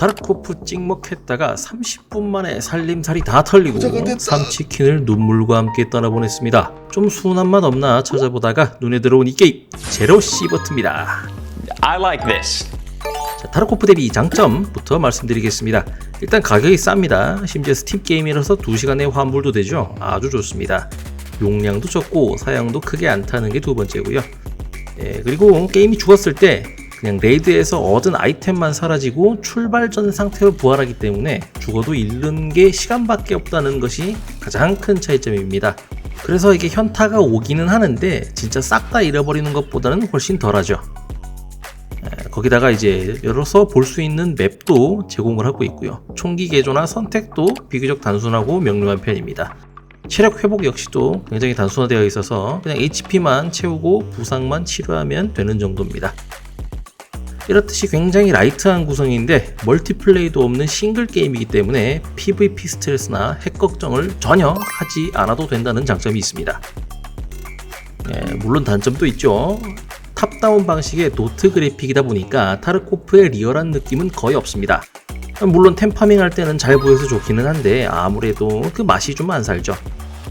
타르코프 찍먹했다가 30분 만에 살림살이 다 털리고 삼치킨을 눈물과 함께 떠나보냈습니다. 좀 순한 맛 없나 찾아보다가 눈에 들어온 이 게임 제로 시버트입니다. I like this. 자, 타르코프 대비 장점부터 말씀드리겠습니다. 일단 가격이 쌉니다. 심지어 스팀 게임이라서 2시간 내에 환불도 되죠. 아주 좋습니다. 용량도 적고 사양도 크게 안 타는 게 두 번째고요. 그리고 게임이 죽었을 때 그냥 레이드에서 얻은 아이템만 사라지고 출발 전 상태로 부활하기 때문에 죽어도 잃는 게 시간밖에 없다는 것이 가장 큰 차이점입니다. 그래서 이게 현타가 오기는 하는데 진짜 싹 다 잃어버리는 것보다는 훨씬 덜하죠. 거기다가 이제 열어서 볼 수 있는 맵도 제공을 하고 있고요. 총기 개조나 선택도 비교적 단순하고 명료한 편입니다. 체력 회복 역시도 굉장히 단순화되어 있어서 그냥 HP만 채우고 부상만 치료하면 되는 정도입니다. 이렇듯이 굉장히 라이트한 구성인데 멀티플레이도 없는 싱글 게임이기 때문에 PVP 스트레스나 핵 걱정을 전혀 하지 않아도 된다는 장점이 있습니다. 물론 단점도 있죠. 탑다운 방식의 도트 그래픽이다 보니까 타르코프의 리얼한 느낌은 거의 없습니다. 물론 템파밍 할 때는 잘 보여서 좋기는 한데 아무래도 그 맛이 좀 안 살죠.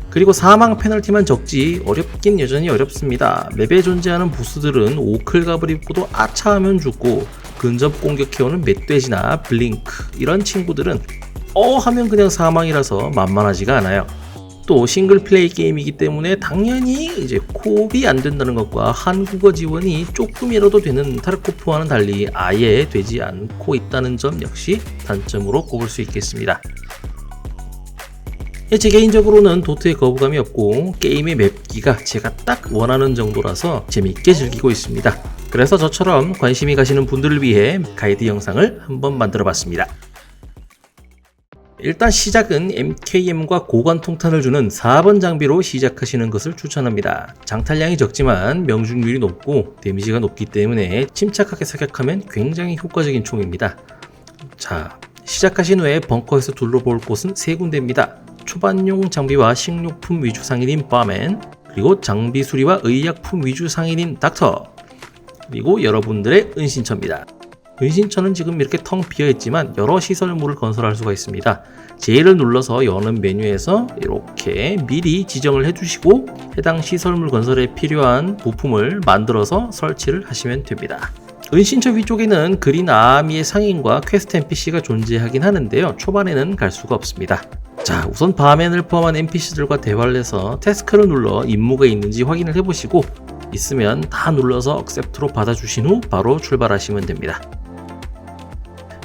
그리고 사망 페널티만 적지 어렵긴 여전히 어렵습니다. 맵에 존재하는 보스들은 오클갑을 입고도 아차하면 죽고 근접 공격해오는 멧돼지나 블링크 이런 친구들은 하면 그냥 사망이라서 만만하지가 않아요. 또 싱글 플레이 게임이기 때문에 당연히 이제 코업이 안 된다는 것과 한국어 지원이 조금이라도 되는 타르코프와는 달리 아예 되지 않고 있다는 점 역시 단점으로 꼽을 수 있겠습니다. 제 개인적으로는 도트에 거부감이 없고 게임의 맵기가 제가 딱 원하는 정도라서 재밌게 즐기고 있습니다. 그래서 저처럼 관심이 가시는 분들을 위해 가이드 영상을 한번 만들어 봤습니다. 일단 시작은 MKM과 고관 통탄을 주는 4번 장비로 시작하시는 것을 추천합니다. 장탈량이 적지만 명중률이 높고 데미지가 높기 때문에 침착하게 사격하면 굉장히 효과적인 총입니다. 자, 시작하신 후에 벙커에서 둘러볼 곳은 3군데입니다. 초반용 장비와 식료품 위주 상인인 바맨, 그리고 장비 수리와 의약품 위주 상인인 닥터, 그리고 여러분들의 은신처입니다. 은신처는 지금 이렇게 텅 비어있지만 여러 시설물을 건설할 수가 있습니다. J를 눌러서 여는 메뉴에서 이렇게 미리 지정을 해주시고 해당 시설물 건설에 필요한 부품을 만들어서 설치를 하시면 됩니다. 은신처 위쪽에는 그린 아미의 상인과 퀘스트 NPC가 존재하긴 하는데요. 초반에는 갈 수가 없습니다. 자, 우선 바맨을 포함한 NPC들과 대화를 해서 태스크를 눌러 임무가 있는지 확인을 해보시고 있으면 다 눌러서 억셉트로 받아주신 후 바로 출발하시면 됩니다.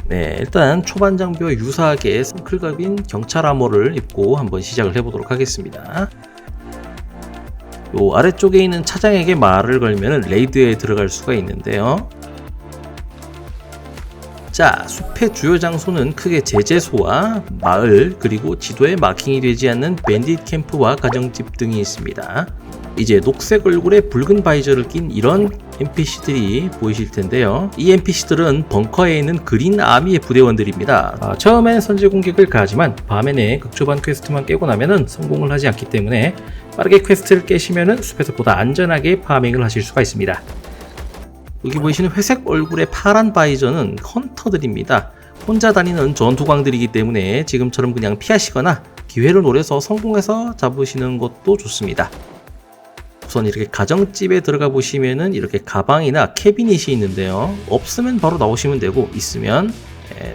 일단 초반 장비와 유사하게 선클갑인 경찰 아머를 입고 한번 시작을 해보도록 하겠습니다. 요 아래쪽에 있는 차장에게 말을 걸면 레이드에 들어갈 수가 있는데요. 자, 숲의 주요 장소는 크게 제재소와 마을, 그리고 지도에 마킹이 되지 않는 밴딧 캠프와 가정집 등이 있습니다. 이제 녹색 얼굴에 붉은 바이저를 낀 이런 NPC들이 보이실 텐데요. 이 NPC들은 벙커에 있는 그린 아미의 부대원들입니다. 처음엔 선제 공격을 가하지만 밤에 극초반 퀘스트만 깨고 나면은 성공을 하지 않기 때문에 빠르게 퀘스트를 깨시면은 숲에서 보다 안전하게 파밍을 하실 수가 있습니다. 여기 보이시는 회색 얼굴의 파란 바이저는 헌터들입니다. 혼자 다니는 전투광들이기 때문에 지금처럼 그냥 피하시거나 기회를 노려서 성공해서 잡으시는 것도 좋습니다. 우선 이렇게 가정집에 들어가 보시면은 이렇게 가방이나 캐비닛이 있는데요. 없으면 바로 나오시면 되고 있으면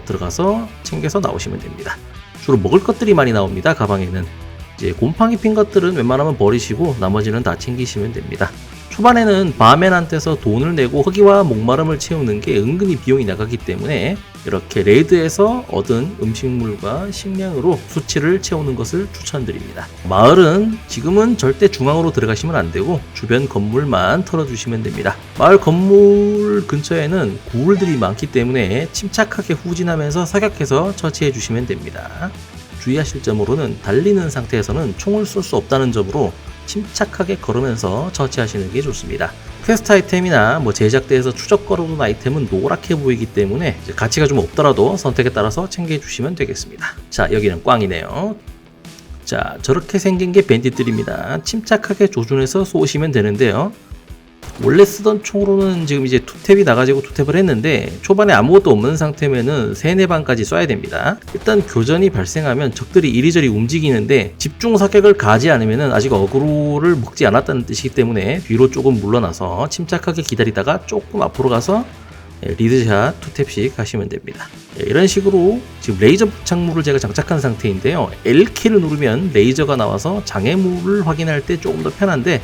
들어가서 챙겨서 나오시면 됩니다. 주로 먹을 것들이 많이 나옵니다. 가방에는 이제 곰팡이 핀 것들은 웬만하면 버리시고 나머지는 다 챙기시면 됩니다. 초반에는 바맨한테서 돈을 내고 허기와 목마름을 채우는 게 은근히 비용이 나가기 때문에 이렇게 레이드에서 얻은 음식물과 식량으로 수치를 채우는 것을 추천드립니다. 마을은 지금은 절대 중앙으로 들어가시면 안 되고 주변 건물만 털어주시면 됩니다. 마을 건물 근처에는 구울들이 많기 때문에 침착하게 후진하면서 사격해서 처치해 주시면 됩니다. 주의하실 점으로는 달리는 상태에서는 총을 쏠 수 없다는 점으로 침착하게 걸으면서 처치하시는 게 좋습니다. 퀘스트 아이템이나 제작대에서 추적 걸어둔 아이템은 노랗게 보이기 때문에 가치가 좀 없더라도 선택에 따라서 챙겨주시면 되겠습니다. 자, 여기는 꽝이네요. 자, 저렇게 생긴 게 밴딧들입니다. 침착하게 조준해서 쏘시면 되는데요. 원래 쓰던 총으로는 지금 이제 투탭이 나가지고 투탭을 했는데 초반에 아무것도 없는 상태면은 3-4방까지 쏴야 됩니다. 일단 교전이 발생하면 적들이 이리저리 움직이는데 집중 사격을 가하지 않으면은 아직 어그로를 먹지 않았다는 뜻이기 때문에 뒤로 조금 물러나서 침착하게 기다리다가 조금 앞으로 가서 리드샷 투탭씩 하시면 됩니다. 이런 식으로 지금 레이저 장물을 제가 장착한 상태인데요. L키를 누르면 레이저가 나와서 장애물을 확인할 때 조금 더 편한데,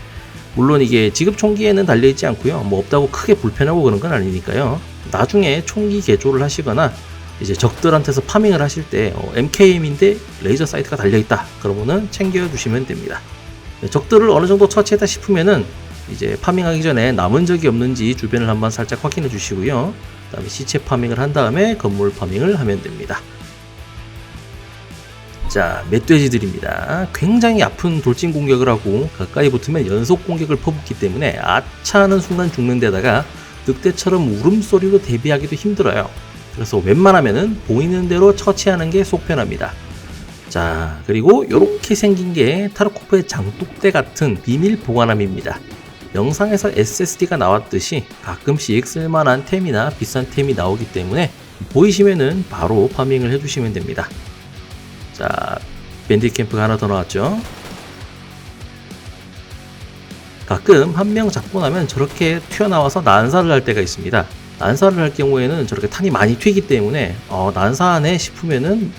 물론 이게 지급 총기에는 달려있지 않고요. 뭐 없다고 크게 불편하고 그런 건 아니니까요. 나중에 총기 개조를 하시거나 이제 적들한테서 파밍을 하실 때 MKM인데 레이저 사이트가 달려있다 그러면은 챙겨주시면 됩니다. 적들을 어느 정도 처치했다 싶으면은 이제 파밍하기 전에 남은 적이 없는지 주변을 한번 살짝 확인해 주시고요. 그 다음에 시체 파밍을 한 다음에 건물 파밍을 하면 됩니다. 자, 멧돼지들입니다. 굉장히 아픈 돌진 공격을 하고 가까이 붙으면 연속 공격을 퍼붓기 때문에 아차하는 순간 죽는 데다가 늑대처럼 울음소리로 대비하기도 힘들어요. 그래서 웬만하면은 보이는 대로 처치하는 게 속 편합니다. 자, 그리고 이렇게 생긴 게 타르코프의 장독대 같은 비밀 보관함입니다. 영상에서 SSD가 나왔듯이 가끔씩 쓸만한 템이나 비싼 템이 나오기 때문에 보이시면은 바로 파밍을 해주시면 됩니다. 자, 밴딧 캠프가 하나 더 나왔죠. 가끔 한 명 잡고 나면 저렇게 튀어나와서 난사를 할 때가 있습니다. 난사를 할 경우에는 저렇게 탄이 많이 튀기 때문에 난사하네 싶으면은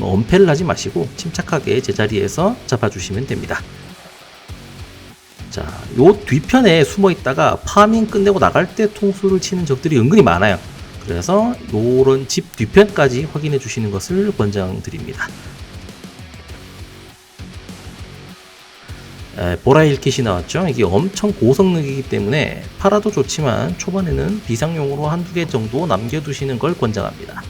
엄폐를 하지 마시고 침착하게 제자리에서 잡아주시면 됩니다. 자, 요 뒤편에 숨어 있다가 파밍 끝내고 나갈 때 통수를 치는 적들이 은근히 많아요. 그래서 요런 집 뒤편까지 확인해 주시는 것을 권장드립니다. 보라일 킷이 나왔죠. 이게 엄청 고성능이기 때문에 팔아도 좋지만 초반에는 비상용으로 한두 개 정도 남겨두시는 걸 권장합니다.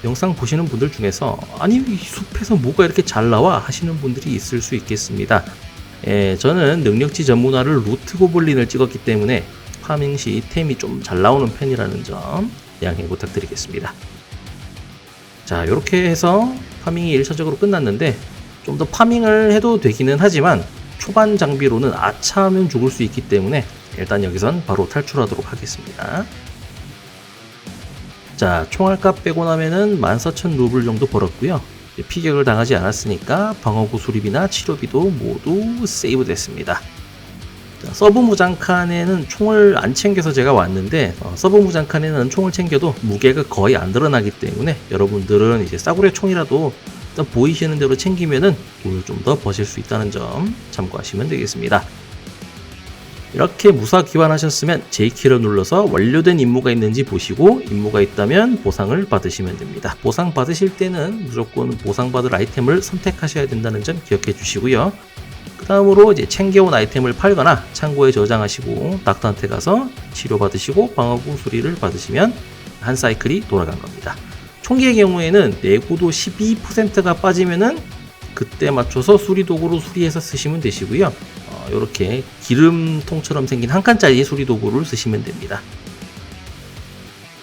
영상 보시는 분들 중에서 아니 이 숲에서 뭐가 이렇게 잘 나와 하시는 분들이 있을 수 있겠습니다. 저는 능력치 전문화를 루트 고블린을 찍었기 때문에 파밍 시 템이 좀 잘 나오는 편이라는 점 양해 부탁드리겠습니다. 자, 이렇게 해서 파밍이 1차적으로 끝났는데 좀 더 파밍을 해도 되기는 하지만 초반 장비로는 아차하면 죽을 수 있기 때문에 일단 여기선 바로 탈출하도록 하겠습니다. 자, 총알값 빼고 나면은 14,000루블 정도 벌었고요. 피격을 당하지 않았으니까 방어구 수리비나 치료비도 모두 세이브 됐습니다. 자, 서브 무장칸에는 총을 안 챙겨서 제가 왔는데 서브 무장칸에는 총을 챙겨도 무게가 거의 안 드러나기 때문에 여러분들은 이제 싸구려 총이라도 일단 보이시는 대로 챙기면은 돈을 좀 더 버실 수 있다는 점 참고하시면 되겠습니다. 이렇게 무사 귀환하셨으면 J키를 눌러서 완료된 임무가 있는지 보시고 임무가 있다면 보상을 받으시면 됩니다. 보상 받으실 때는 무조건 보상받을 아이템을 선택하셔야 된다는 점 기억해 주시고요. 그 다음으로 이제 챙겨온 아이템을 팔거나 창고에 저장하시고 닥터한테 가서 치료받으시고 방어구 수리를 받으시면 한 사이클이 돌아간 겁니다. 총기의 경우에는 내구도 12%가 빠지면은 그때 맞춰서 수리도구로 수리해서 쓰시면 되시고요. 이렇게 기름통처럼 생긴 한 칸짜리 수리도구를 쓰시면 됩니다.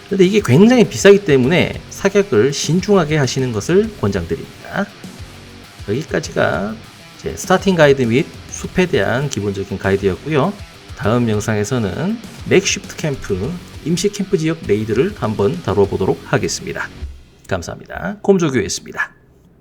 근데 이게 굉장히 비싸기 때문에 사격을 신중하게 하시는 것을 권장드립니다. 여기까지가 제 스타팅 가이드 및 숲에 대한 기본적인 가이드였고요. 다음 영상에서는 맥시프트 캠프, 임시 캠프 지역 레이드를 한번 다뤄보도록 하겠습니다. 감사합니다. 콤조교였습니다.